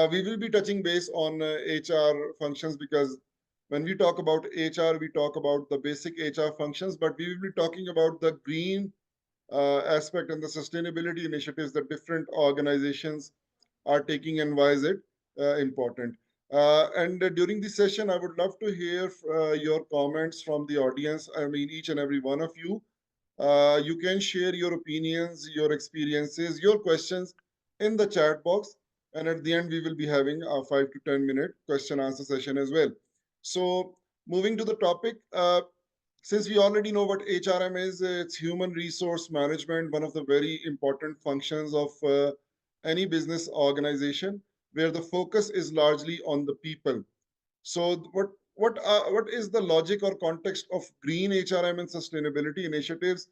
We will be touching base on HR functions because when we talk about HR, we talk about the basic HR functions, but we will be talking about the green aspect and the sustainability initiatives that different organizations are taking and why is it important. And During this session, I would love to hear your comments from the audience. I mean, each and every one of you. You can share your opinions, your experiences, your questions in the chat box. And at the end, we will be having a 5 to 10 minute question answer session as well. So moving to the topic, since we already know what HRM is, it's human resource management, one of the very important functions of any business organization, where the focus is largely on the people. So what is the logic or context of green HRM and sustainability initiatives?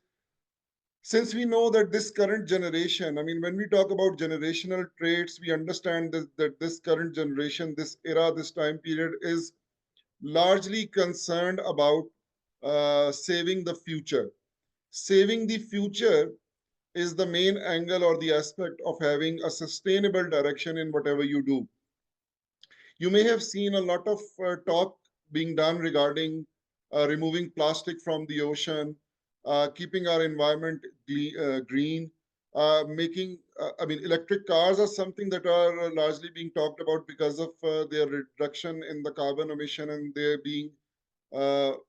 Since we know that this current generation, I mean, when we talk about generational traits, we understand that this current generation, this era, this time period is largely concerned about saving the future. Saving the future is the main angle or the aspect of having a sustainable direction in whatever you do. You may have seen a lot of talk being done regarding removing plastic from the ocean, keeping our environment green, I mean, electric cars are something that are largely being talked about because of their reduction in the carbon emission and their being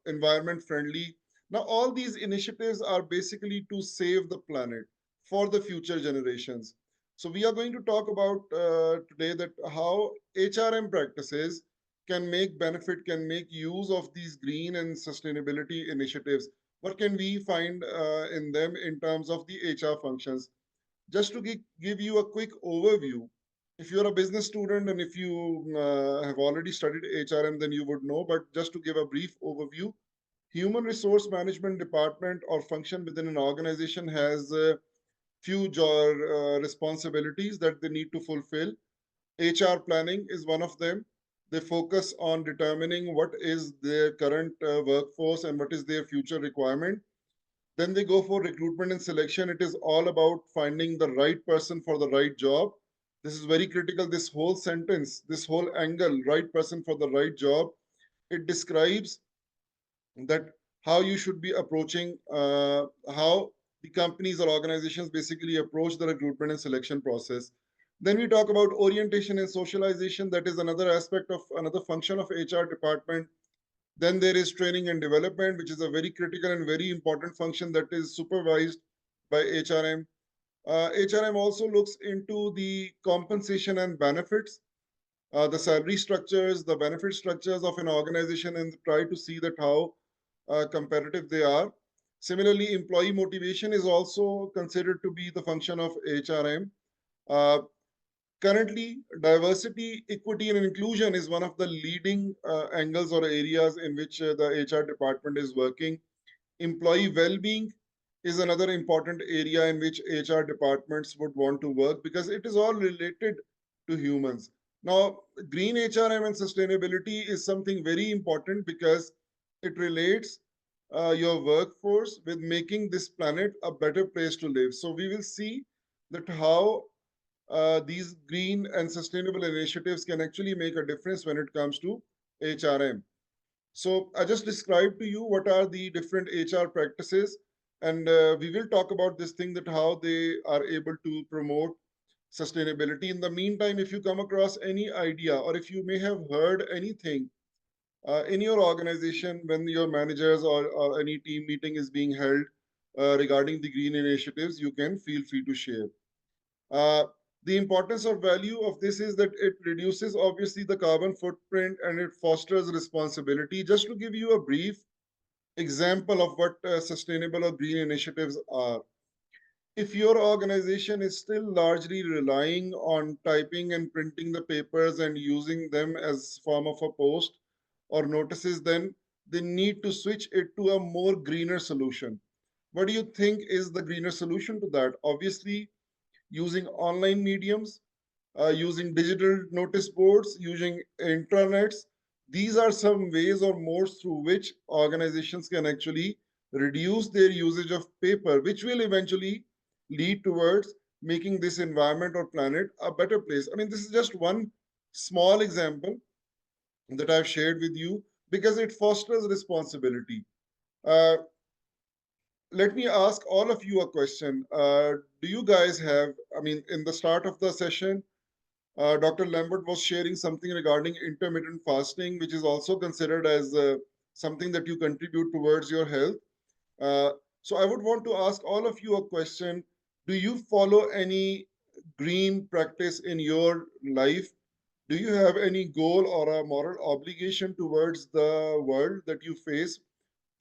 environment friendly. Now, all these initiatives are basically to save the planet for the future generations. So we are going to talk about today that how HRM practices can make benefit, can make use of these green and sustainability initiatives. What can we find in them in terms of the HR functions? Just to give you a quick overview, if you're a business student and if you have already studied HRM, then you would know, but just to give a brief overview, human resource management department or function within an organization has few responsibilities that they need to fulfill. HR planning is one of them. They focus on determining what is their current workforce and what is their future requirement. Then they go for recruitment and selection. It is all about finding the right person for the right job. This is very critical. This whole sentence, this whole angle, right person for the right job, it describes that how you should be approaching, how the companies or organizations basically approach the recruitment and selection process. Then we talk about orientation and socialization. That is another aspect of another function of HR department. Then there is training and development, which is a very critical and very important function that is supervised by HRM. HRM also looks into the compensation and benefits, the salary structures, the benefit structures of an organization, and try to see that how competitive they are. Similarly, employee motivation is also considered to be the function of HRM. Uh, Currently, diversity, equity, and inclusion is one of the leading angles or areas in which the HR department is working. Employee well-being is another important area in which HR departments would want to work because it is all related to humans. Now, green HRM and sustainability is something very important because it relates your workforce with making this planet a better place to live. So we will see that how these green and sustainable initiatives can actually make a difference when it comes to HRM. So I just described to you what are the different HR practices, and we will talk about this thing that how they are able to promote sustainability. In the meantime, if you come across any idea or if you may have heard anything in your organization when your managers or any team meeting is being held regarding the green initiatives, you can feel free to share. Uh, the importance of value of this is that it reduces obviously the carbon footprint and it fosters responsibility. Just to give you a brief example of what sustainable or green initiatives are. If your organization is still largely relying on typing and printing the papers and using them as form of a post or notices, then they need to switch it to a more greener solution. What do you think is the greener solution to that? Obviously, using online mediums, using digital notice boards, using intranets. These are some ways or modes through which organizations can actually reduce their usage of paper, which will eventually lead towards making this environment or planet a better place. I mean, this is just one small example that I've shared with you because it fosters responsibility. Uh, Let me ask all of you a question. Do you guys have, I mean, in the start of the session, Dr. Lambert was sharing something regarding intermittent fasting, which is also considered as something that you contribute towards your health. Uh, so I would want to ask all of you a question. Do you follow any green practice in your life? Do you have any goal or a moral obligation towards the world that you face?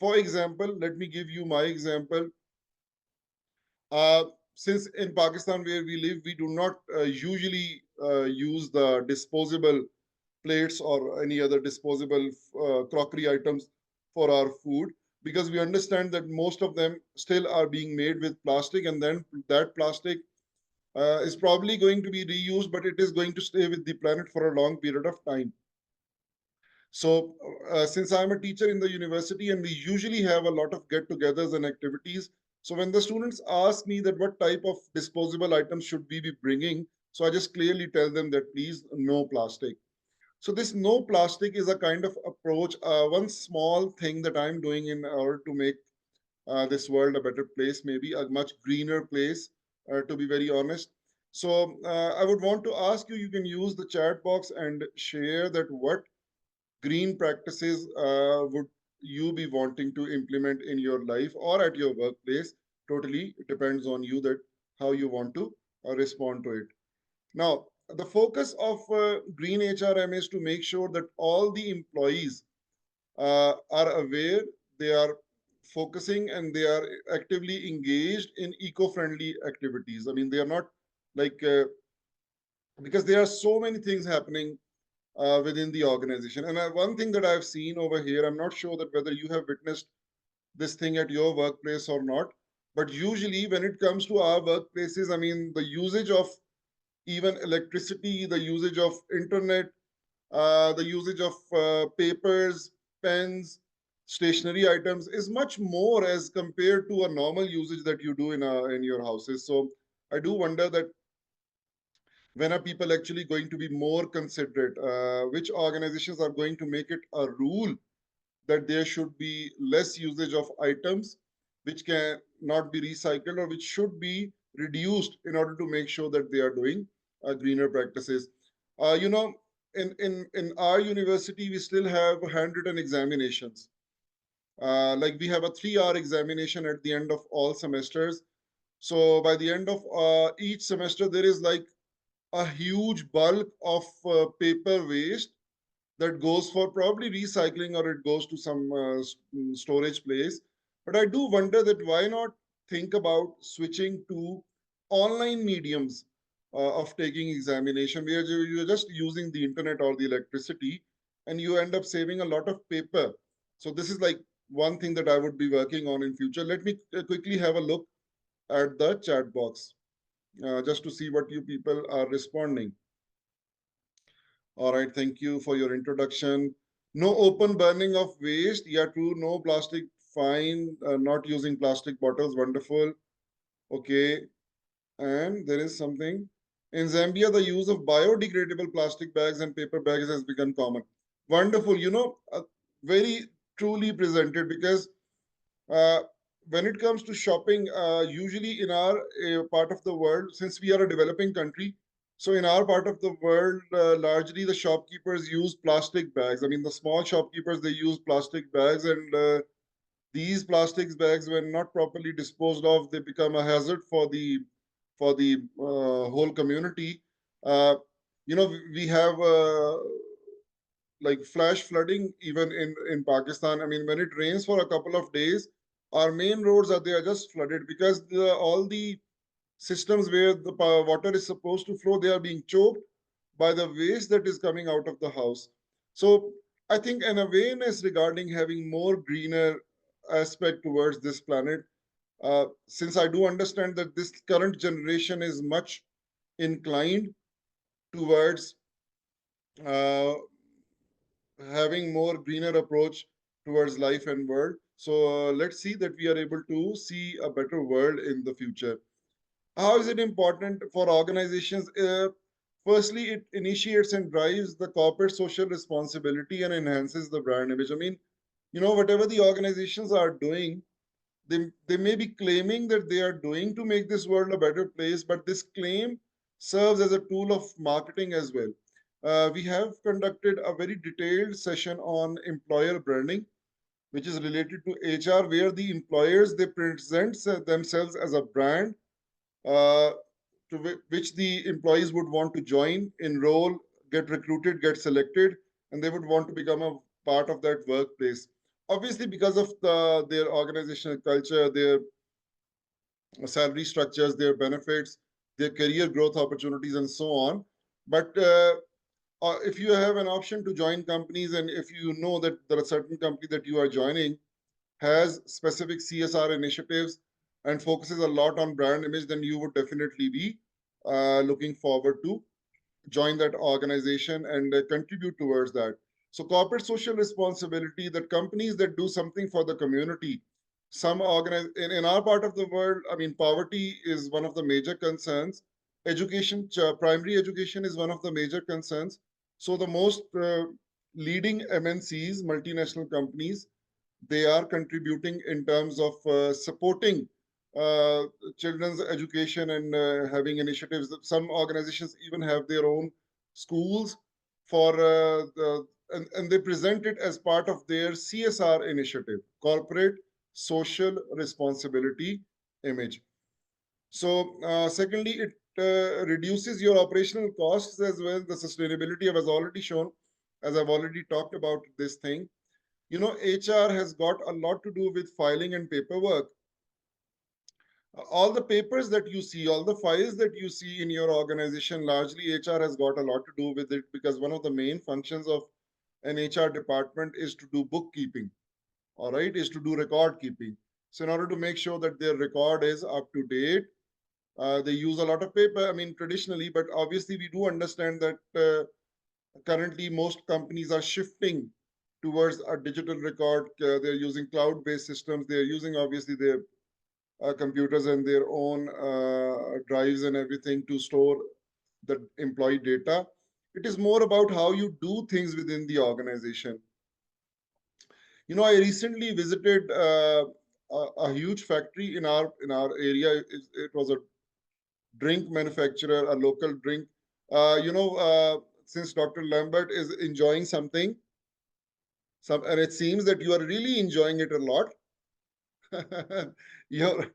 For example, let me give you my example. Uh, since in Pakistan, where we live, we do not usually use the disposable plates or any other disposable crockery items for our food because we understand that most of them still are being made with plastic, and then that plastic is probably going to be reused, but it is going to stay with the planet for a long period of time. So, since I'm a teacher in the university and we usually have a lot of get togethers and activities, so when the students ask me that what type of disposable items should we be bringing, so I just clearly tell them that please no plastic. So, this no plastic is a kind of approach, one small thing that I'm doing in order to make this world a better place, maybe a much greener place, to be very honest. So, I would want to ask you, you can use the chat box and share that what green practices would you be wanting to implement in your life or at your workplace? Totally depends on you that how you want to respond to it. Now, the focus of Green HRM is to make sure that all the employees are aware, they are focusing and they are actively engaged in eco-friendly activities. I mean, they are not like, because there are so many things happening within the organization. And one thing that I've seen over here, I'm not sure that whether you have witnessed this thing at your workplace or not, but usually when it comes to our workplaces, I mean, the usage of even electricity, the usage of internet, the usage of papers, pens, stationery items is much more as compared to a normal usage that you do in your houses. So I do wonder that when are people actually going to be more considerate? Which organizations are going to make it a rule that there should be less usage of items which can not be recycled or which should be reduced in order to make sure that they are doing greener practices. You know, in our university, we still have handwritten examinations. Like we have a 3 hour examination at the end of all semesters. So by the end of each semester, there is like a huge bulk of paper waste that goes for probably recycling or it goes to some storage place. But I do wonder that why not think about switching to online mediums of taking examination where you're just using the internet or the electricity and you end up saving a lot of paper. So this is like one thing that I would be working on in future. Let me quickly have a look at the chat box just to see what you people are responding. All right, thank you for your introduction. No open burning of waste. Yeah, true. No plastic. Fine. Not using plastic bottles. Wonderful. Okay. And there is something. In Zambia, the use of biodegradable plastic bags and paper bags has become common. Wonderful. Very truly presented because uh, when it comes to shopping, usually in our part of the world, since we are a developing country, so in our part of the world, largely the shopkeepers use plastic bags. I mean, the small shopkeepers, they use plastic bags, and these plastic bags, when not properly disposed of, they become a hazard for the whole community. Uh, we have like flash flooding even in Pakistan. I mean, when it rains for a couple of days, our main roads are they are just flooded because all the systems where the water is supposed to flow, they are being choked by the waste that is coming out of the house. So I think an awareness regarding having more greener aspect towards this planet, since I do understand that this current generation is much inclined towards uh, having more greener approach towards life and world. So let's see that we are able to see a better world in the future. How is it important for organizations? Firstly, it initiates and drives the corporate social responsibility and enhances the brand image. I mean, whatever the organizations are doing, they may be claiming that they are doing to make this world a better place, but this claim serves as a tool of marketing as well. We have conducted a very detailed session on employer branding, which is related to HR, where the employers they present themselves as a brand uh, which the employees would want to join, enroll, get recruited, get selected, and they would want to become a part of that workplace. Obviously, because of their organizational culture, their salary structures, their benefits, their career growth opportunities, and so on. But if you have an option to join companies, and if you know that there are certain company that you are joining has specific CSR initiatives and focuses a lot on brand image, then you would definitely be looking forward to join that organization and contribute towards that. So corporate social responsibility, that companies that do something for the community, some organize in our part of the world, I mean, poverty is one of the major concerns. Education, primary education is one of the major concerns. So the most leading MNCs, multinational companies, they are contributing in terms of supporting uh, children's education and having initiatives. Some organizations even have their own schools for and they present it as part of their CSR initiative, corporate social responsibility image. So secondly, it reduces your operational costs as well. The sustainability I was already shown, as I've already talked about this thing. HR has got a lot to do with filing and paperwork. All the papers that you see, all the files that you see in your organization, largely HR has got a lot to do with it, because one of the main functions of an HR department is to do bookkeeping, all right, is to do record keeping. So in order to make sure that their record is up to date, they use a lot of paper, I mean, traditionally, but obviously we do understand that currently most companies are shifting towards a digital record. They're using cloud-based systems. They're using obviously their computers and their own drives and everything to store the employee data. It is more about how you do things within the organization. I recently visited a huge factory in our area. It was a drink manufacturer, a local drink. Since Dr. Lambert is enjoying something, and it seems that you are really enjoying it a lot. You're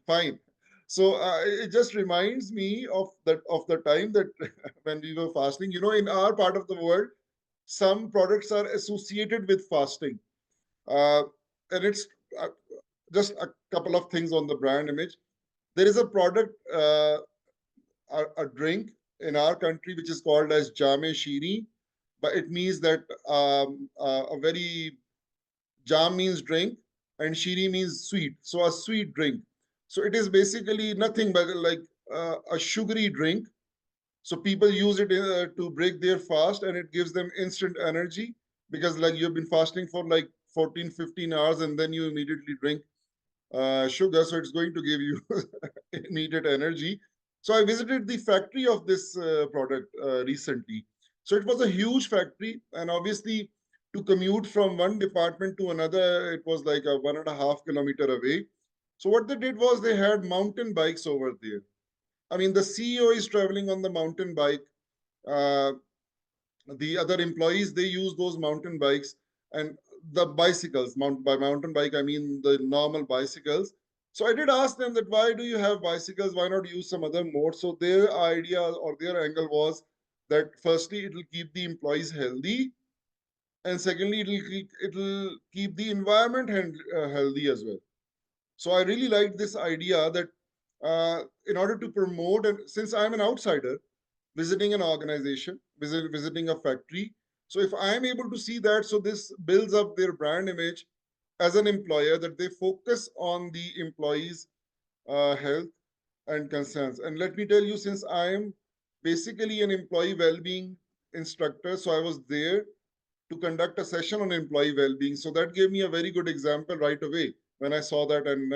fine. So it just reminds me of the time that when we were fasting. In our part of the world, some products are associated with fasting, uh, and it's uh, just a couple of things on the brand image. There is a product, a drink in our country which is called as Jame Shiri, but it means that a very Jam means drink and Shiri means sweet. So a sweet drink. So it is basically nothing but like a sugary drink. So people use it to break their fast, and it gives them instant energy, because like you've been fasting for like 14, 15 hours and then you immediately drink sugar. So it's going to give you immediate energy. So I visited the factory of this product recently. So it was a huge factory, and obviously to commute from one department to another, it was like a 1.5 kilometer away. So what they did was they had mountain bikes over there. I mean, the CEO is traveling on the mountain bike. Uh, the other employees, they use those mountain bikes, and the bicycles, by mountain bike I mean the normal bicycles. So I did ask them that, why do you have bicycles, why not use some other mode? So their idea or their angle was that firstly it will keep the employees healthy, and secondly it will keep the environment healthy as well. So I really liked this idea that in order to promote, and since I'm an outsider visiting an organization, visiting a factory. So if I'm able to see that, so this builds up their brand image as an employer, that they focus on the employees' health and concerns. And let me tell you, since I am basically an employee well-being instructor, so I was there to conduct a session on employee well-being. So that gave me a very good example right away when I saw that, and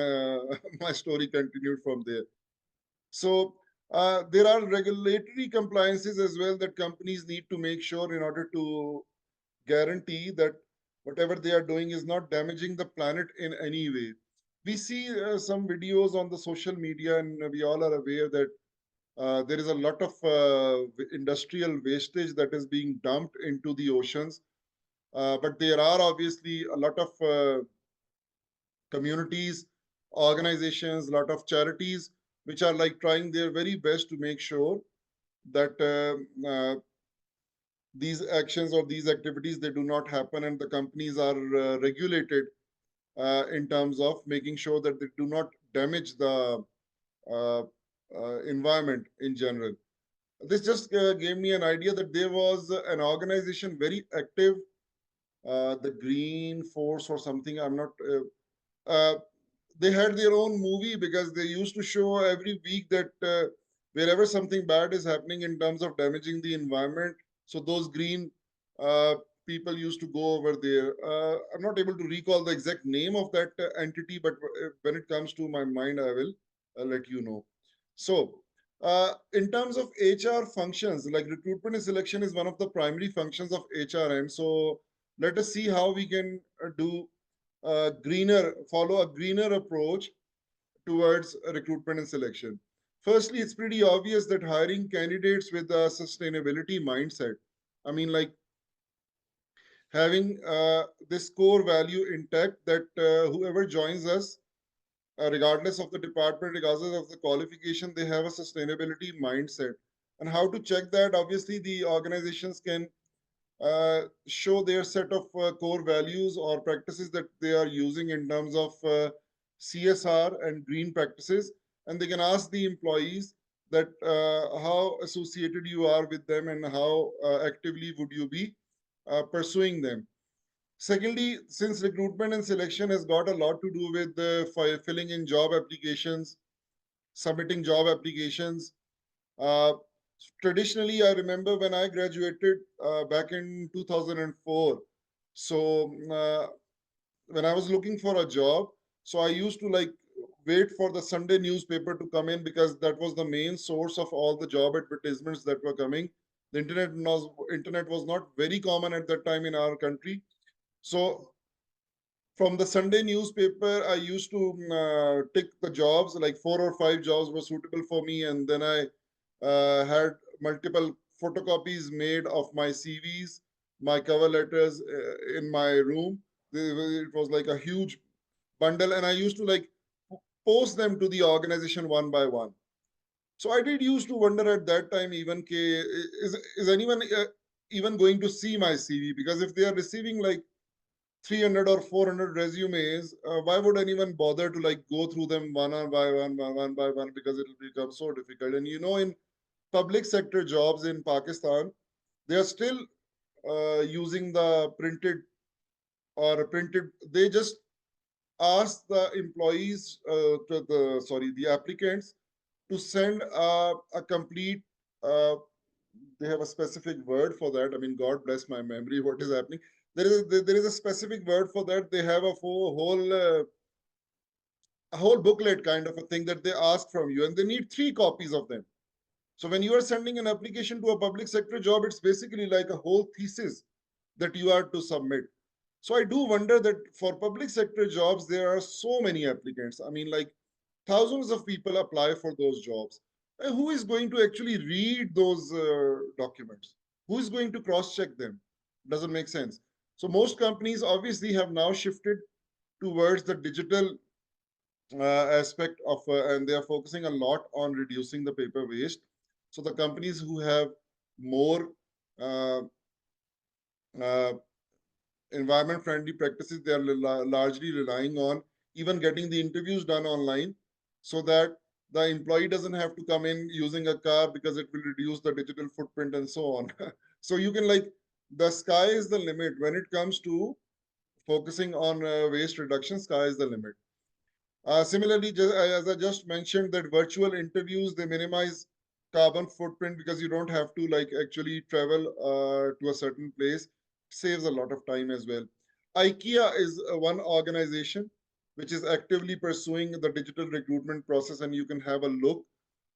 my story continued from there. So There are regulatory compliances as well that companies need to make sure in order to guarantee that whatever they are doing is not damaging the planet in any way. We see some videos on the social media, and we all are aware that there is a lot of industrial wastage that is being dumped into the oceans. But there are obviously a lot of communities, organizations, a lot of charities which are like trying their very best to make sure that these actions or these activities they do not happen, and the companies are regulated in terms of making sure that they do not damage the uh, environment in general. This just gave me an idea that there was an organization very active, the Green Force or something. I'm not. They had their own movie because they used to show every week that wherever something bad is happening in terms of damaging the environment, so those green uh, people used to go over there. I'm not able to recall the exact name of that entity, but when it comes to my mind, I will let you know. So, in terms of HR functions, like recruitment and selection is one of the primary functions of HRM. So, let us see how we can follow a greener approach towards recruitment and selection. Firstly, it's pretty obvious that hiring candidates with a sustainability mindset, I mean, like having this core value intact that whoever joins us, regardless of the department, regardless of the qualification, they have a sustainability mindset. And how to check that? Obviously, the organizations can show their set of core values or practices that they are using in terms of CSR and green practices. And they can ask the employees that how associated you are with them and how actively would you be pursuing them. Secondly, since recruitment and selection has got a lot to do with filling in job applications, submitting job applications, uh, traditionally, I remember when I graduated back in 2004. So when I was looking for a job, so I used to like wait for the Sunday newspaper to come in because that was the main source of all the job advertisements that were coming. The internet was not very common at that time in our country. So from the Sunday newspaper, I used to tick the jobs, like 4 or 5 jobs were suitable for me. And then I had multiple photocopies made of my CVs, my cover letters in my room. It was like a huge bundle. And I used to like post them to the organization one by one. So I did used to wonder at that time, even, is anyone even going to see my CV? Because if they are receiving like 300 or 400 resumes, why would anyone bother to like go through them one by one, because it will become so difficult. And in public sector jobs in Pakistan, they are still using the printed. They just ask the employees, the applicants, to send a complete. They have a specific word for that. I mean, God bless my memory. What is happening? There is a specific word for that. They have a whole booklet kind of a thing that they ask from you, and they need 3 copies of them. So when you are sending an application to a public sector job, it's basically like a whole thesis that you are to submit. So I do wonder that for public sector jobs, there are so many applicants. I mean, like thousands of people apply for those jobs. And who is going to actually read those documents? Who is going to cross check them? Doesn't make sense. So most companies obviously have now shifted towards the digital aspect of, and they are focusing a lot on reducing the paper waste. So the companies who have more uh, uh, environment friendly practices, they are largely relying on even getting the interviews done online, so that the employee doesn't have to come in using a car because it will reduce the digital footprint and so on. So you can like, the sky is the limit when it comes to focusing on waste reduction. Sky is the limit. Similarly, as I just mentioned, that virtual interviews, they minimize carbon footprint because you don't have to like actually travel to a certain place. It saves a lot of time as well. IKEA is one organization which is actively pursuing the digital recruitment process, and you can have a look.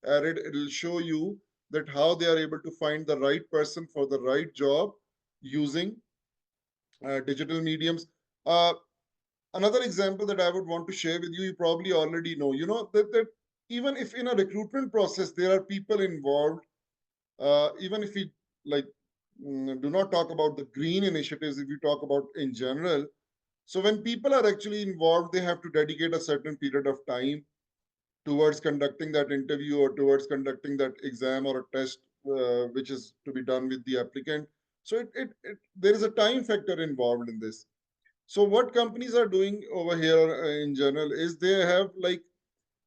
added, it'll show you that how they are able to find the right person for the right job using digital mediums. Uh, Another example that I would want to share with you, you probably already know, that even if in a recruitment process there are people involved, even if we like do not talk about the green initiatives, if we talk about in general, so when people are actually involved, they have to dedicate a certain period of time towards conducting that interview or towards conducting that exam or a test, which is to be done with the applicant. So there is a time factor involved in this. So what companies are doing over here in general is they have like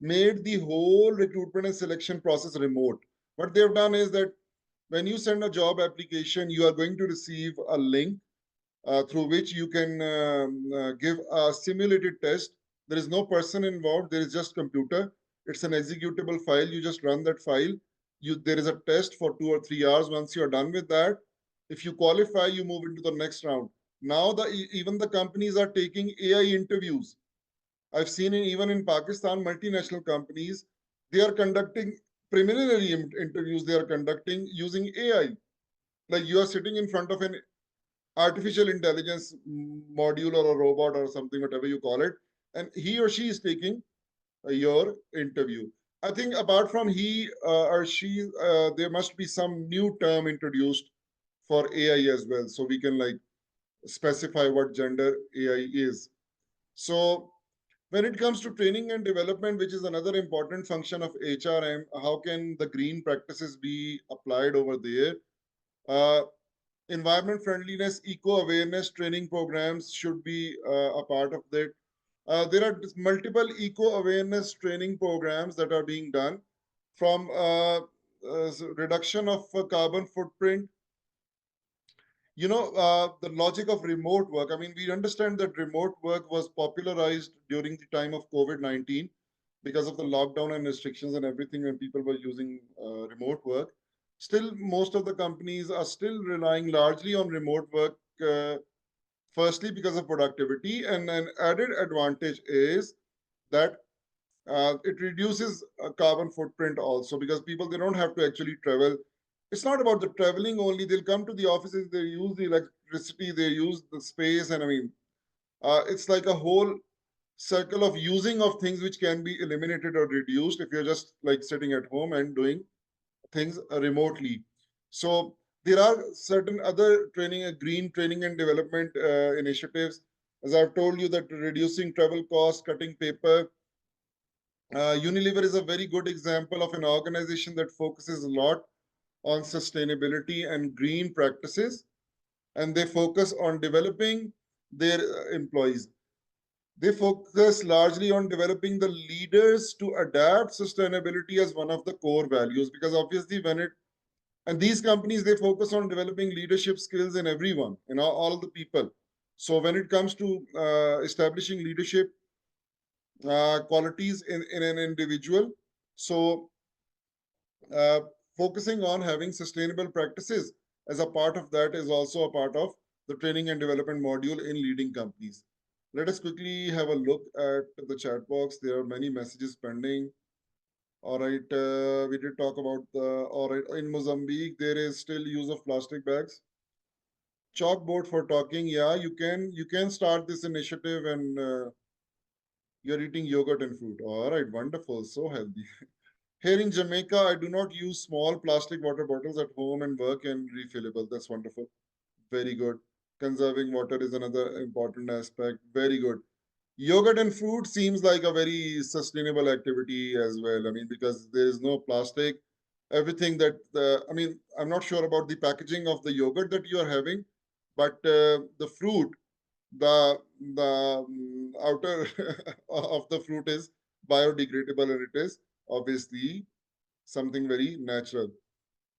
made the whole recruitment and selection process remote. What they've done is that when you send a job application, you are going to receive a link through which you can give a simulated test. There is no person involved. There is just computer. It's an executable file. You just run that file. There is a test for 2 or 3 hours. Once you're done with that, if you qualify, you move into the next round. Now even the companies are taking AI interviews. I've seen it even in Pakistan, multinational companies, they are conducting preliminary interviews. They are conducting using AI. Like you are sitting in front of an artificial intelligence module or a robot or something, whatever you call it, and he or she is taking your interview. I think apart from he or she, there must be some new term introduced for AI as well, so we can like specify what gender AI is. So when it comes to training and development, which is another important function of HRM, how can the green practices be applied over there? Uh, Environment friendliness, eco awareness training programs should be a part of that. There are multiple eco awareness training programs that are being done, from reduction of carbon footprint. The logic of remote work. I mean, we understand that remote work was popularized during the time of COVID-19 because of the lockdown and restrictions and everything when people were using remote work. Still, most of the companies are still relying largely on remote work, firstly because of productivity, and an added advantage is that it reduces carbon footprint also, because people, they don't have to actually travel. It's not about the traveling only. They'll come to the offices, they use the electricity, they use the space, and I mean, it's like a whole circle of using of things which can be eliminated or reduced if you're just like sitting at home and doing things remotely. So there are certain other training, green training and development initiatives. As I've told you, that reducing travel costs, cutting paper. Unilever is a very good example of an organization that focuses a lot on sustainability and green practices, and they focus on developing their employees. They focus largely on developing the leaders to adapt sustainability as one of the core values, because obviously when it, and these companies, they focus on developing leadership skills in everyone, all the people. So when it comes to establishing leadership qualities in an individual, so uh, focusing on having sustainable practices as a part of that is also a part of the training and development module in leading companies. Let us quickly have a look at the chat box. There are many messages pending. All right, we did talk about all right, in Mozambique, there is still use of plastic bags. Chalkboard for talking. Yeah, you can start this initiative, and you're eating yogurt and fruit. All right, wonderful. So healthy. Here in Jamaica, I do not use small plastic water bottles at home and work and refillable. That's wonderful. Very good. Conserving water is another important aspect. Very good. Yogurt and fruit seems like a very sustainable activity as well. I mean, because there is no plastic. Everything that, I mean, I'm not sure about the packaging of the yogurt that you are having, but the fruit, the outer of the fruit is biodegradable, and it is obviously something very natural.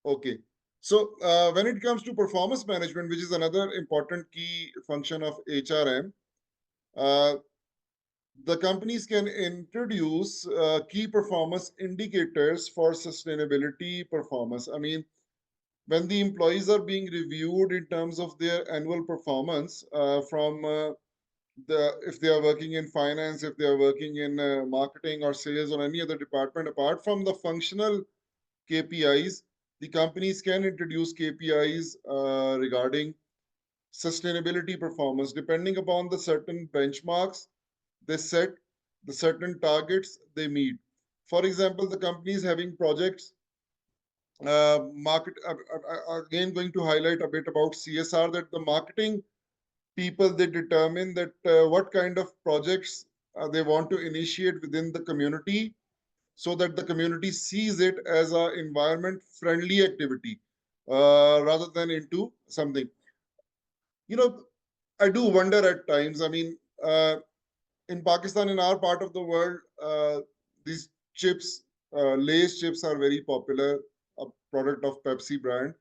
Okay. So when it comes to performance management, which is another important key function of HRM, uh, the companies can introduce key performance indicators for sustainability performance. I mean, when the employees are being reviewed in terms of their annual performance from if they are working in finance, if they are working in marketing or sales or any other department, apart from the functional KPIs, the companies can introduce KPIs regarding sustainability performance depending upon the certain benchmarks they set, the certain targets they meet. For example, the companies having projects, again going to highlight a bit about CSR, that the marketing people, they determine that what kind of projects they want to initiate within the community, so that the community sees it as a environment friendly activity rather than into something. You know, I do wonder at times. I mean, in Pakistan, in our part of the world, these chips, Lay's chips, are very popular, a product of Pepsi brand,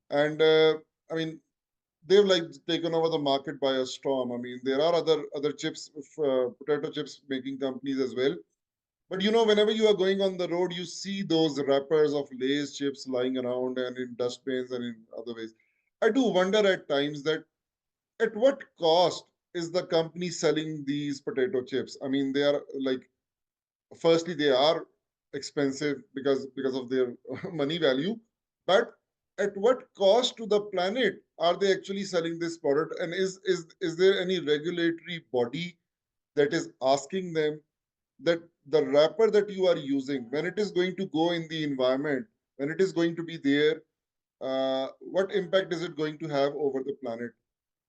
and I mean, they've like taken over the market by a storm. I mean, there are other chips, potato chips making companies as well. But you know, whenever you are going on the road, you see those wrappers of Lay's chips lying around and in dustbins and in other ways. I do wonder at times that at what cost is the company selling these potato chips? I mean, they are like, firstly, they are expensive because of their money value, but at what cost to the planet are they actually selling this product? And is there any regulatory body that is asking them that the wrapper that you are using, when it is going to go in the environment, when it is going to be there, what impact is it going to have over the planet?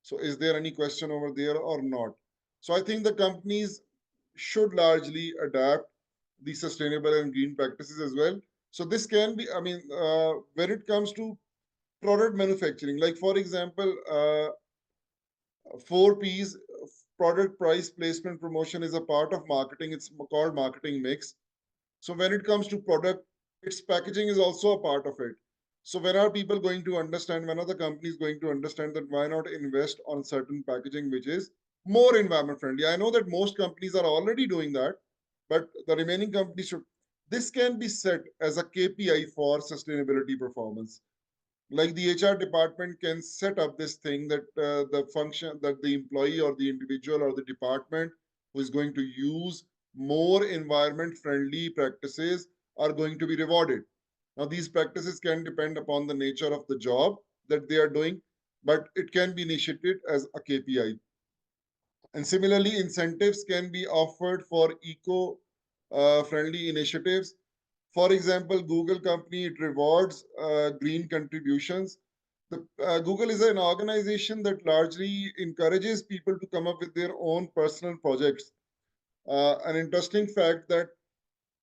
So is there any question over there or not? So I think the companies should largely adapt the sustainable and green practices as well. So this can be, I mean, when it comes to product manufacturing, like for example, 4Ps, product price placement promotion, is a part of marketing. It's called marketing mix. So when it comes to product, its packaging is also a part of it. So when are people going to understand, when are the companies going to understand that why not invest on certain packaging which is more environment friendly? I know that most companies are already doing that, but the remaining companies should. This can be set as a KPI for sustainability performance. Like the HR department can set up this thing that the function, that the employee or the individual or the department who is going to use more environment friendly practices are going to be rewarded. Now these practices can depend upon the nature of the job that they are doing, but it can be initiated as a KPI. And similarly, incentives can be offered for eco friendly initiatives. For example, Google company, it rewards green contributions. Google is an organization that largely encourages people to come up with their own personal projects. An interesting fact that,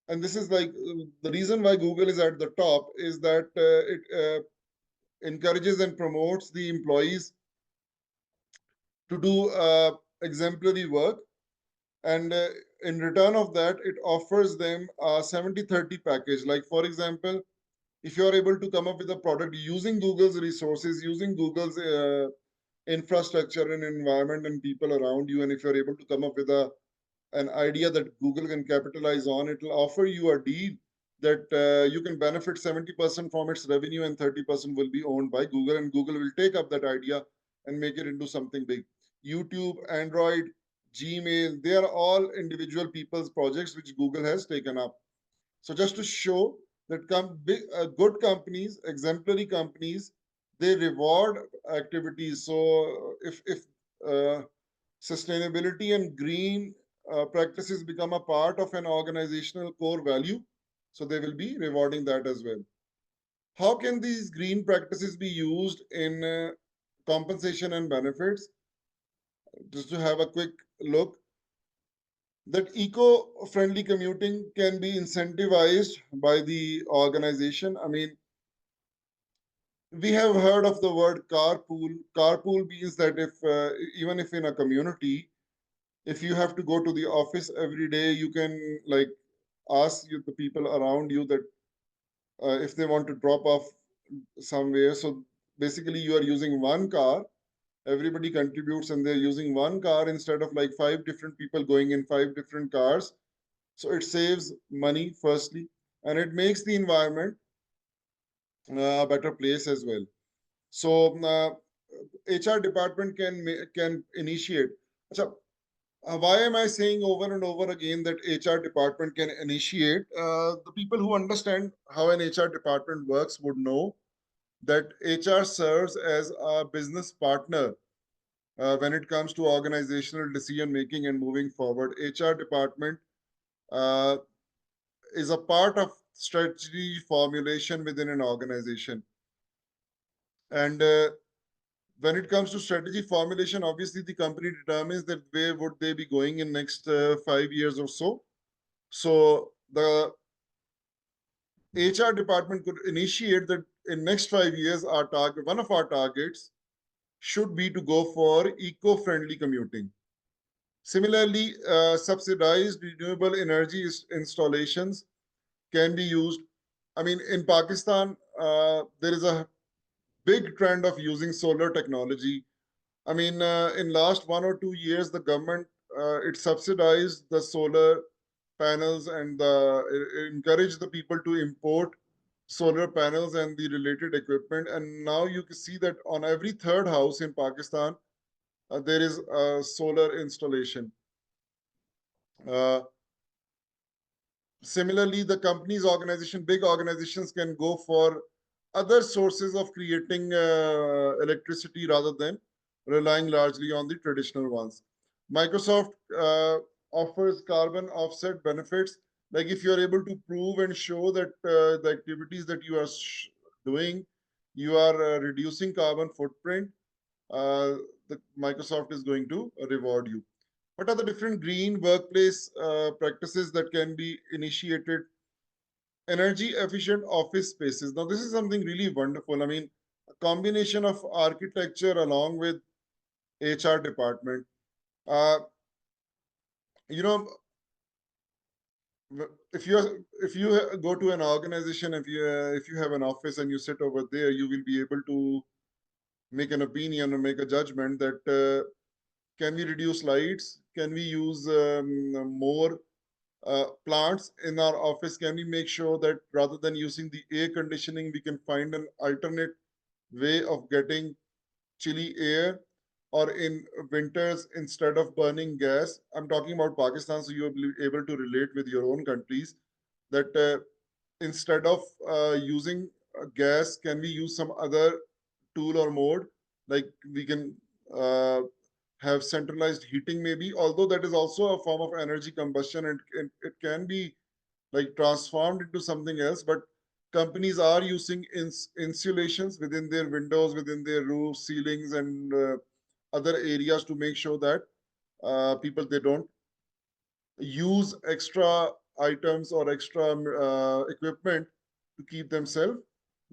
and this is like the reason why Google is at the top, is that it encourages and promotes the employees to do exemplary work. And in return of that, it offers them a 70-30 package. Like, for example, if you are able to come up with a product using Google's resources, using Google's infrastructure and environment and people around you, and if you're able to come up with an idea that Google can capitalize on, it will offer you a deal that you can benefit 70% from its revenue and 30% will be owned by Google, and Google will take up that idea and make it into something big. YouTube, Android, Gmail, they are all individual people's projects which Google has taken up. So just to show that good companies, exemplary companies, they reward activities. So if uh, sustainability and green practices become a part of an organizational core value, so they will be rewarding that as well. How can these green practices be used in compensation and benefits? Just to have a quick look, that eco-friendly commuting can be incentivized by the organization. I mean, we have heard of the word carpool. Carpool means that if even if in a community, if you have to go to the office every day, you can like ask the people around you that if they want to drop off somewhere. So basically, you are using one car. Everybody contributes, and they're using one car instead of like five different people going in five different cars. So it saves money, firstly, and it makes the environment a better place as well. So HR department can initiate. Achha, why am I saying over and over again that HR department can initiate? The people who understand how an HR department works would know that HR serves as a business partner when it comes to organizational decision making and moving forward. HR department uh, is a part of strategy formulation within an organization. And when it comes to strategy formulation, obviously the company determines that where would they be going in next 5 years or so. So the HR department could initiate that in next 5 years, our target, one of our targets should be to go for eco-friendly commuting. Similarly, subsidized renewable energy installations can be used. I mean, in Pakistan, there is a big trend of using solar technology. I mean, in last 1 or 2 years, the government it subsidized the solar panels and encouraged the people to import solar panels and the related equipment. And now you can see that on every third house in Pakistan, there is a solar installation. Uh, Similarly, the companies organization, big organizations can go for other sources of creating electricity rather than relying largely on the traditional ones. Microsoft offers carbon offset benefits. Like if you're able to prove and show that the activities that you are doing, you are reducing carbon footprint, uh, the Microsoft is going to reward you. What are the different green workplace practices that can be initiated? Energy efficient office spaces. Now, this is something really wonderful. I mean, a combination of architecture along with HR department. Uh, you know, if you go to an organization, if you have an office and you sit over there, you will be able to make an opinion or make a judgment that can we reduce lights? Can we use more plants in our office? Can we make sure that rather than using the air conditioning, we can find an alternate way of getting chilly air? Or in winters, instead of burning gas, I'm talking about Pakistan, so you'll be able to relate with your own countries, that instead of using gas, can we use some other tool or mode? Like we can uh, have centralized heating maybe, although that is also a form of energy combustion, and it can be like transformed into something else. But companies are using insulations within their windows, within their roofs, ceilings, and other areas to make sure that people, they don't use extra items or extra equipment to keep themselves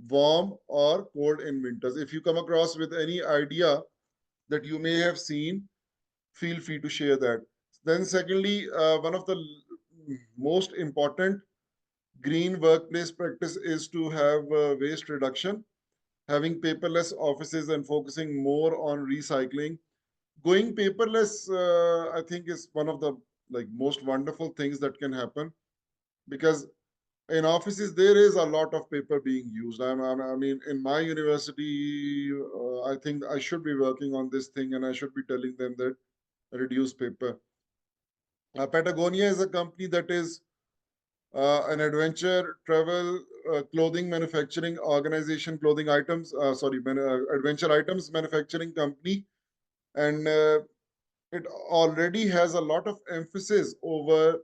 warm or cold in winters. If you come across with any idea that you may have seen, feel free to share that. Then secondly, one of the most important green workplace practice is to have waste reduction, having paperless offices and focusing more on recycling. Going paperless, I think, is one of the like most wonderful things that can happen, because in offices there is a lot of paper being used. I mean, in my university, I think I should be working on this thing, and I should be telling them that reduce paper. Patagonia is a company that is an adventure travel clothing manufacturing organization, clothing items, adventure items manufacturing company, and it already has a lot of emphasis over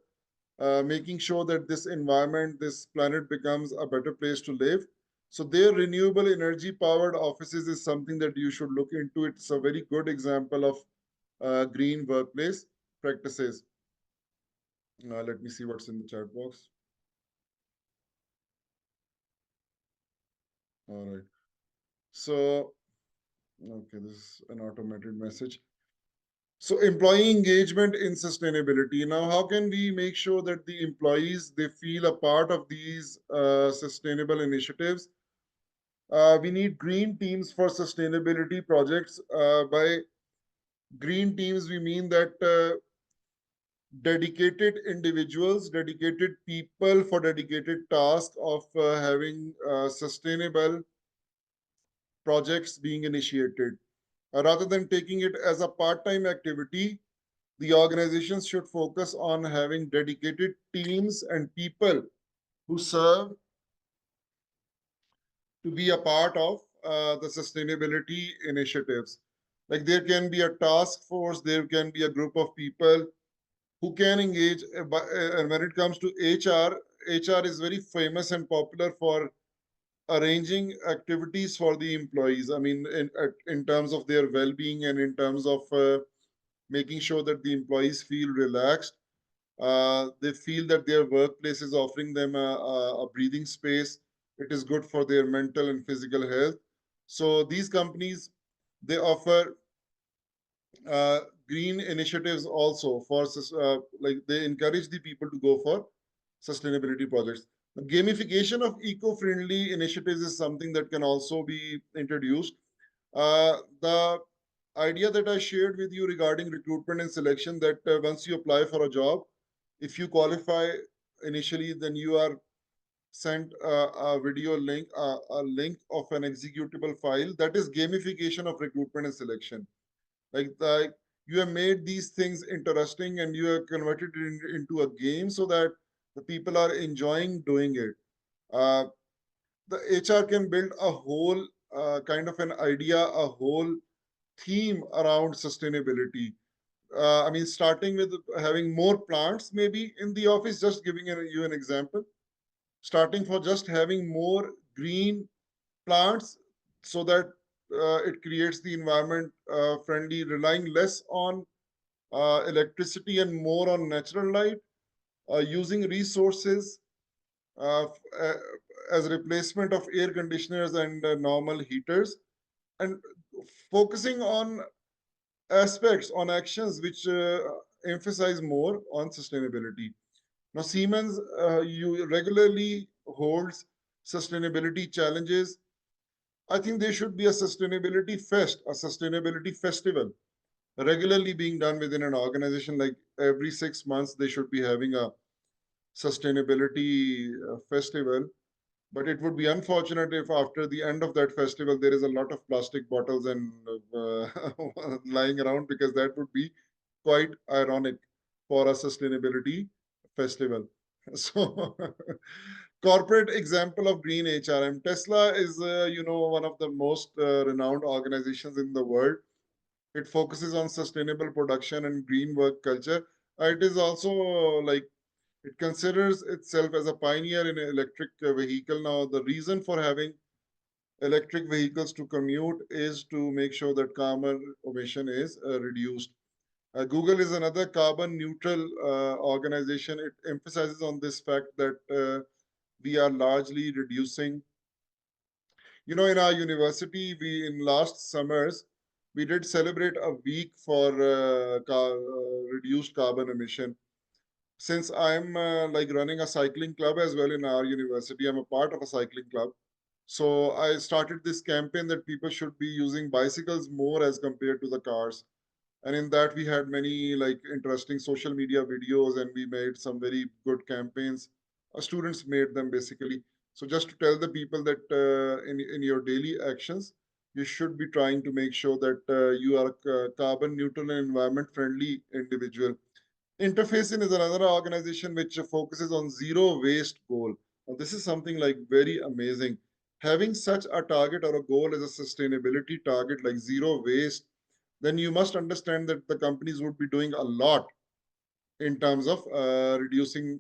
making sure that this environment, this planet becomes a better place to live. So their renewable energy powered offices is something that you should look into. It's a very good example of green workplace practices. Let me see what's in the chat box. All right. So, okay, this is an automated message. So employee engagement in sustainability. Now, how can we make sure that the employees, they feel a part of these sustainable initiatives? We need green teams for sustainability projects. By green teams, we mean that dedicated individuals, dedicated people for dedicated tasks of having sustainable projects being initiated. Rather than taking it as a part-time activity, The organizations should focus on having dedicated teams and people who serve to be a part of the sustainability initiatives. Like there can be a task force, there can be a group of people who can engage. And when it comes to HR, HR is very famous and popular for arranging activities for the employees. I mean, in terms of their well-being and in terms of making sure that the employees feel relaxed. They feel that their workplace is offering them a breathing space. It is good for their mental and physical health. So these companies, they offer uh, green initiatives also for like they encourage the people to go for sustainability projects. The gamification of eco-friendly initiatives is something that can also be introduced. The idea that I shared with you regarding recruitment and selection, that once you apply for a job, if you qualify initially, then you are sent a video link, a link of an executable file. That is gamification of recruitment and selection. Like you have made these things interesting and you have converted it into a game so that the people are enjoying doing it. Uh, the HR can build a whole kind of an idea, a whole theme around sustainability. I mean, starting with having more plants maybe in the office, just giving you an example, starting for just having more green plants so that it creates the environment friendly, relying less on electricity and more on natural light, using resources uh, uh, as replacement of air conditioners and normal heaters, and focusing on aspects, on actions which emphasize more on sustainability. Now, Siemens you regularly holds sustainability challenges. I think there should be a sustainability fest, a sustainability festival regularly being done within an organization. Like every 6 months, they should be having a sustainability festival. But it would be unfortunate if after the end of that festival, there is a lot of plastic bottles and uh, lying around, because that would be quite ironic for a sustainability festival. So, corporate example of green HRM. Tesla is, one of the most renowned organizations in the world. It focuses on sustainable production and green work culture. It is also like it considers itself as a pioneer in electric vehicle. Now, the reason for having electric vehicles to commute is to make sure that carbon emission is reduced. Google is another carbon neutral organization. It emphasizes on this fact that we are largely reducing. In our university, we in last summers, we did celebrate a week for reduced carbon emission. Since I'm like running a cycling club as well in our university, I'm a part of a cycling club. So I started this campaign that people should be using bicycles more as compared to the cars. And in that, we had many like interesting social media videos, and we made some very good campaigns. Students made them basically. So just to tell the people that in your daily actions, you should be trying to make sure that you are a carbon neutral and environment friendly individual. Interfacing is another organization which focuses on zero waste goal. Now, this is something like very amazing. Having such a target or a goal as a sustainability target like zero waste, then you must understand that the companies would be doing a lot in terms of reducing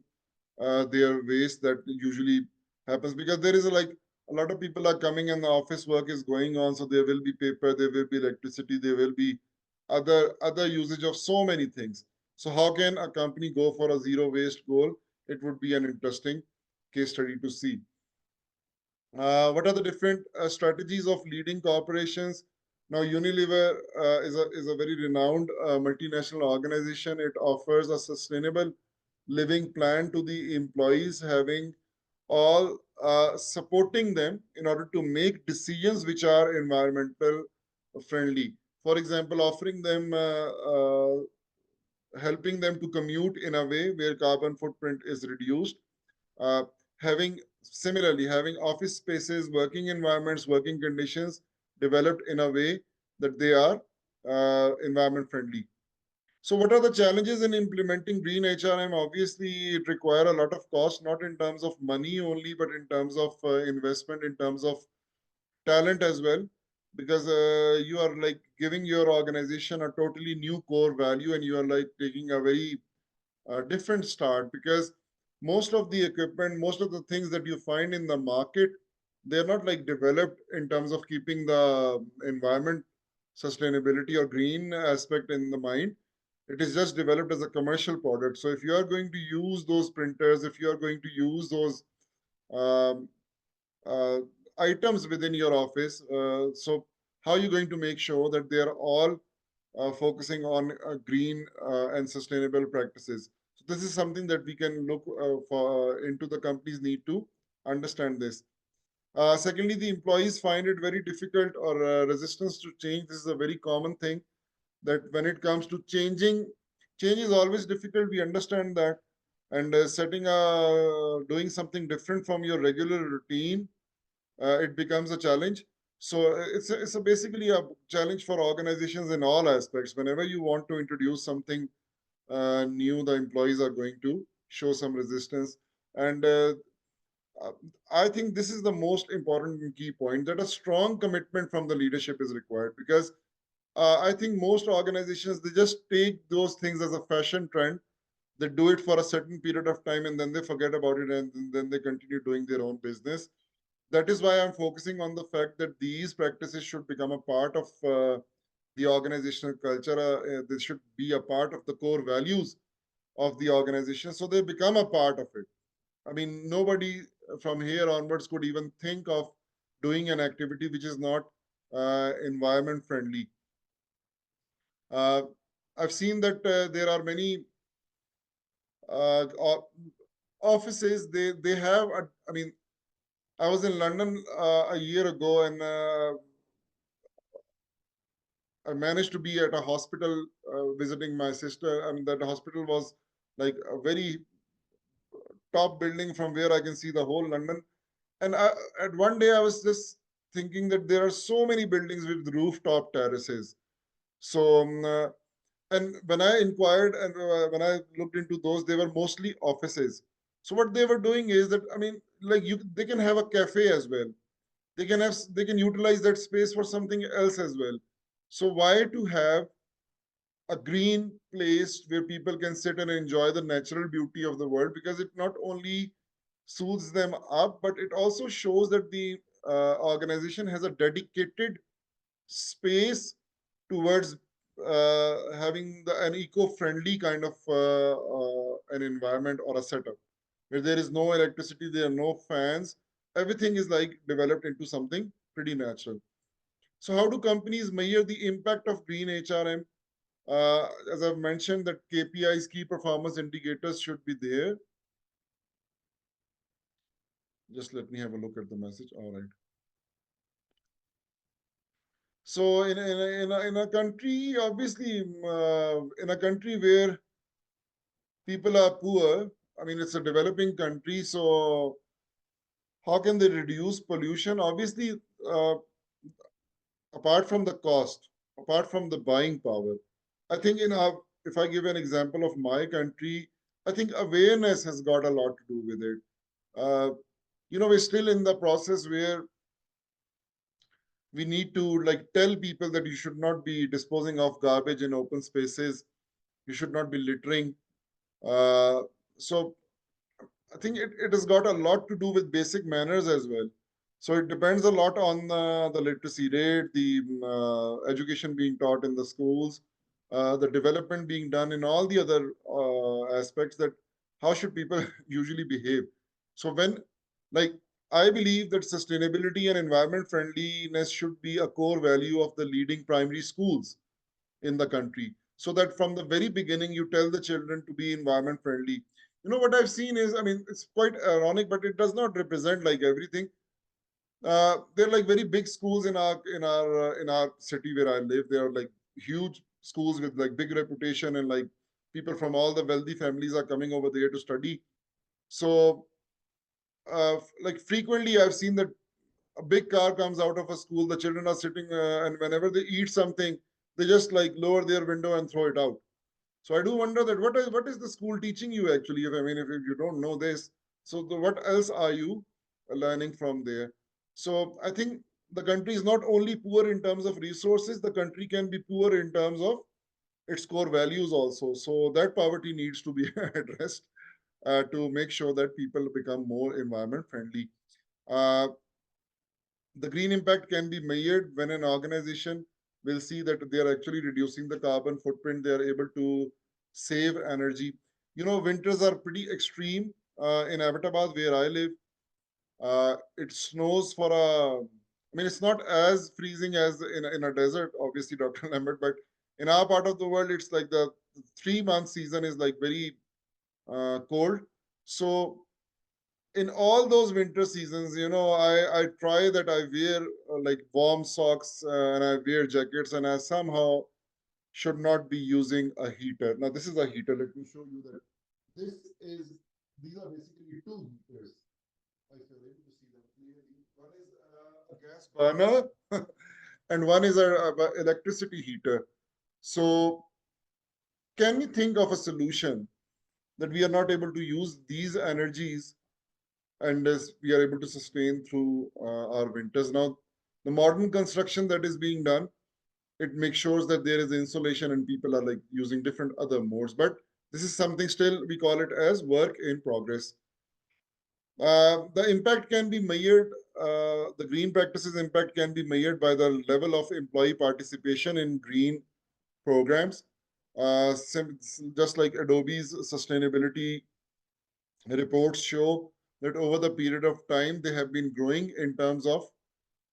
their waste that usually happens, because there is like a lot of people are coming and the office work is going on, so there will be paper, there will be electricity, there will be other usage of so many things. So how can a company go for a zero waste goal? It would be an interesting case study to see. What are the different strategies of leading corporations? Now, Unilever is a very renowned multinational organization. It offers a sustainable living plan to the employees, having all supporting them in order to make decisions which are environmental friendly. For example, offering them, helping them to commute in a way where carbon footprint is reduced, uh, having similarly having office spaces, working environments, working conditions developed in a way that they are environment friendly. So what are the challenges in implementing green HRM? Obviously, it requires a lot of cost, not in terms of money only, but in terms of investment, in terms of talent as well, because you are like giving your organization a totally new core value, and you are like taking a very different start, because most of the equipment, most of the things that you find in the market, they're not like developed in terms of keeping the environment sustainability or green aspect in the mind. It is just developed as a commercial product. So if you are going to use those printers, if you are going to use those um, uh, items within your office, so how are you going to make sure that they are all focusing on green and sustainable practices? So this is something that we can look for into. The companies need to understand this. Secondly, the employees find it very difficult or resistance to change. This is a very common thing, that when it comes to changing, change is always difficult. We understand that, and doing something different from your regular routine, it becomes a challenge. So it's basically a challenge for organizations in all aspects. Whenever you want to introduce something new, the employees are going to show some resistance. And uh, I think this is the most important and key point, that a strong commitment from the leadership is required, because I think most organizations, they just take those things as a fashion trend. They do it for a certain period of time, and then they forget about it, and then they continue doing their own business. That is why I'm focusing on the fact that these practices should become a part of the organizational culture. They should be a part of the core values of the organization, so they become a part of it. I mean, nobody from here onwards could even think of doing an activity which is not environment friendly. Uh, I've seen that there are many offices. They have. I mean, I was in London a year ago, and I managed to be at a hospital visiting my sister, and that hospital was like a very top building from where I can see the whole London. And at one day, I was just thinking that there are so many buildings with rooftop terraces. So, and when I inquired and when I looked into those, they were mostly offices. So what they were doing is that, I mean, like they can have a cafe as well. They can utilize that space for something else as well. So why to have a green place where people can sit and enjoy the natural beauty of the world? Because it not only soothes them up, but it also shows that the organization has a dedicated space towards having an eco-friendly kind of an environment or a setup, where there is no electricity, there are no fans, everything is like developed into something pretty natural. So how do companies measure the impact of green HRM? As I've mentioned, that KPIs, key performance indicators, should be there. Just let me have a look at the message. All right. So in a country, obviously, in a country where people are poor, I mean, it's a developing country, so how can they reduce pollution? Obviously, uh, apart from the cost, apart from the buying power, I think if I give an example of my country, I think awareness has got a lot to do with it. Uh, we're still in the process where we need to like tell people that you should not be disposing of garbage in open spaces. You should not be littering. So I think it has got a lot to do with basic manners as well. So it depends a lot on the literacy rate, the education being taught in the schools, the development being done in all the other aspects, that how should people usually behave. So like, I believe that sustainability and environment friendliness should be a core value of the leading primary schools in the country, so that from the very beginning you tell the children to be environment friendly. What I've seen is, I mean, it's quite ironic, but it does not represent like everything. They're like very big schools in our city where I live. They are like huge schools with like big reputation, and like people from all the wealthy families are coming over there to study. So like frequently I've seen that a big car comes out of a school, the children are sitting, and whenever they eat something, they just like lower their window and throw it out. So I do wonder that what is the school teaching you actually? If I mean, if you don't know this, so what else are you learning from there? So I think the country is not only poor in terms of resources, the country can be poor in terms of its core values also. So that poverty needs to be addressed to make sure that people become more environment friendly. Uh, the green impact can be measured when an organization will see that they are actually reducing the carbon footprint. They are able to save energy. You know, winters are pretty extreme in Abbottabad, where I live. It snows for I mean, it's not as freezing as in a desert, obviously, Dr. Lambert, but in our part of the world, it's like the 3 month season is like very cold. So in all those winter seasons, I try that I wear like warm socks and I wear jackets, and I somehow should not be using a heater. Now, this is a heater. Let me show you that. This is, these are basically two heaters. If you're able to see them clearly, one is a gas burner and one is a electricity heater. So, can we think of a solution that we are not able to use these energies and as we are able to sustain through our winters. Now, the modern construction that is being done, it makes sure that there is insulation and people are like using different other modes. But this is something still we call it as work in progress. The impact can be measured. The green practices impact can be measured by the level of employee participation in green programs. Just like Adobe's sustainability reports show that over the period of time, they have been growing in terms of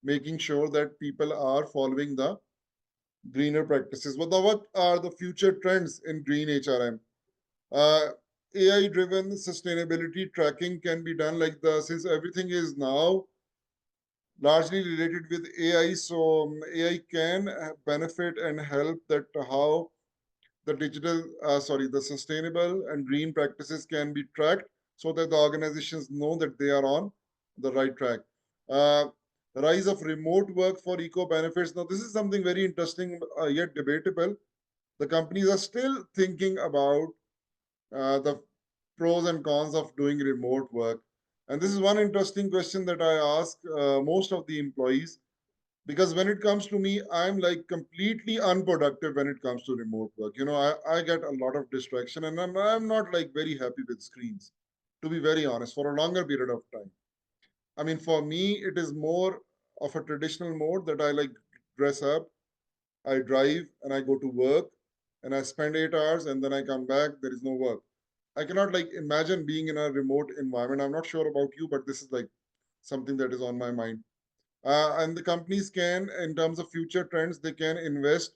making sure that people are following the greener practices. What are the future trends in green HRM? Uh, AI-driven sustainability tracking can be done since everything is now largely related with AI, so AI can benefit and help that how the sustainable and green practices can be tracked so that the organizations know that they are on the right track. Uh, the rise of remote work for eco benefits. Now, this is something very interesting, yet debatable. The companies are still thinking about the pros and cons of doing remote work. And this is one interesting question that I ask most of the employees because when it comes to me, I'm like completely unproductive when it comes to remote work. I get a lot of distraction and I'm not like very happy with screens, to be very honest, for a longer period of time. I mean, for me, it is more of a traditional mode that I like dress up, I drive and I go to work and I spend 8 hours and then I come back, there is no work. I cannot like imagine being in a remote environment. I'm not sure about you, but this is like something that is on my mind. And the companies can, in terms of future trends, they can invest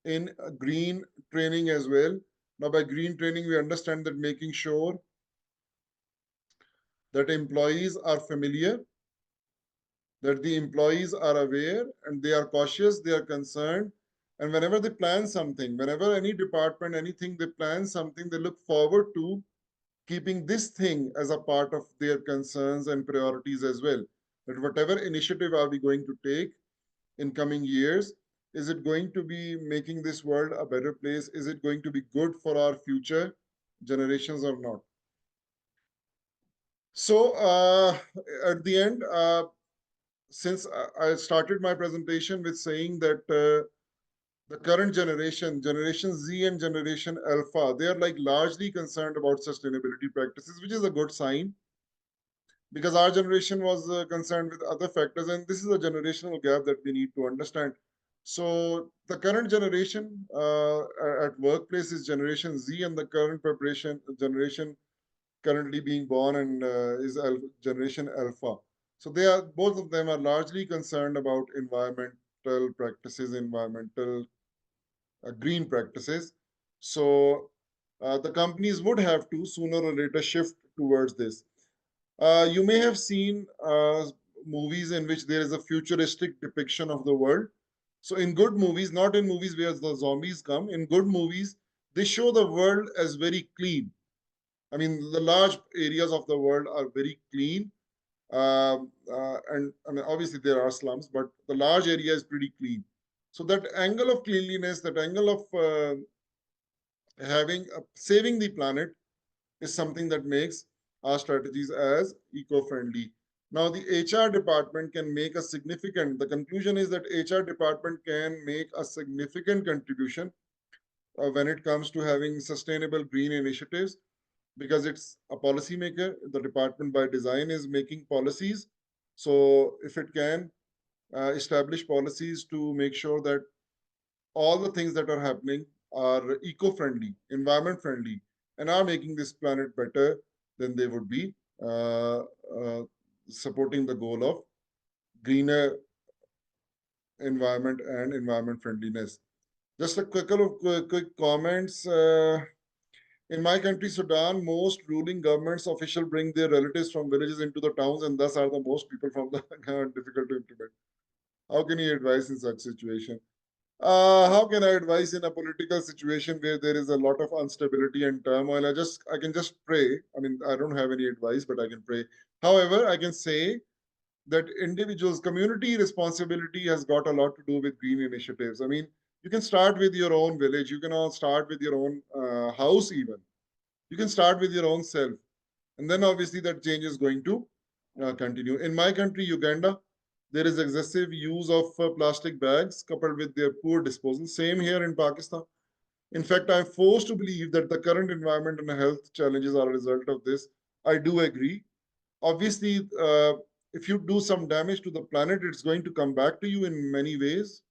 in green training as well. Now, by green training, we understand that making sure that employees are familiar, that the employees are aware and they are cautious, they are concerned. And whenever they plan something, whenever any department, anything, they plan something, they look forward to keeping this thing as a part of their concerns and priorities as well. That whatever initiative are we going to take in coming years, is it going to be making this world a better place? Is it going to be good for our future generations or not? So at the end, since I started my presentation with saying that the current generation, Generation Z and Generation Alpha, they are like largely concerned about sustainability practices, which is a good sign because our generation was concerned with other factors, and this is a generational gap that we need to understand. So the current generation at workplace is Generation Z, and the current preparation generation currently being born and is Generation Alpha. So they are both of them are largely concerned about environmental practices, environmental green practices. So the companies would have to sooner or later shift towards this. You may have seen movies in which there is a futuristic depiction of the world. So, in good movies, not in movies where the zombies come, in good movies, they show the world as very clean. I mean, the large areas of the world are very clean. And I mean, obviously, there are slums, but the large area is pretty clean. So, that angle of cleanliness, that angle of saving the planet is something that makes our strategies as eco-friendly. Now, the HR department can make a significant, the conclusion is that HR department can make a significant contribution when it comes to having sustainable green initiatives because it's a policymaker. The department by design is making policies. So if it can establish policies to make sure that all the things that are happening are eco-friendly, environment-friendly, and are making this planet better, then they would be uh, uh, supporting the goal of greener environment and environment friendliness. Just a couple of quick comments. In my country, Sudan, most ruling governments officials bring their relatives from villages into the towns, and thus are the most people from the difficult to implement. How can you advise in such situation? How can I advise in a political situation where there is a lot of instability and turmoil? I can just pray. I mean, I don't have any advice, but I can pray. However, I can say that individuals, community responsibility has got a lot to do with green initiatives. I mean, you can start with your own village. You can all start with your own house even. You can start with your own self. And then obviously that change is going to continue. In my country, Uganda, there is excessive use of plastic bags coupled with their poor disposal. Same here in Pakistan. In fact, I'm forced to believe that the current environment and health challenges are a result of this. I do agree. Obviously, if you do some damage to the planet, it's going to come back to you in many ways.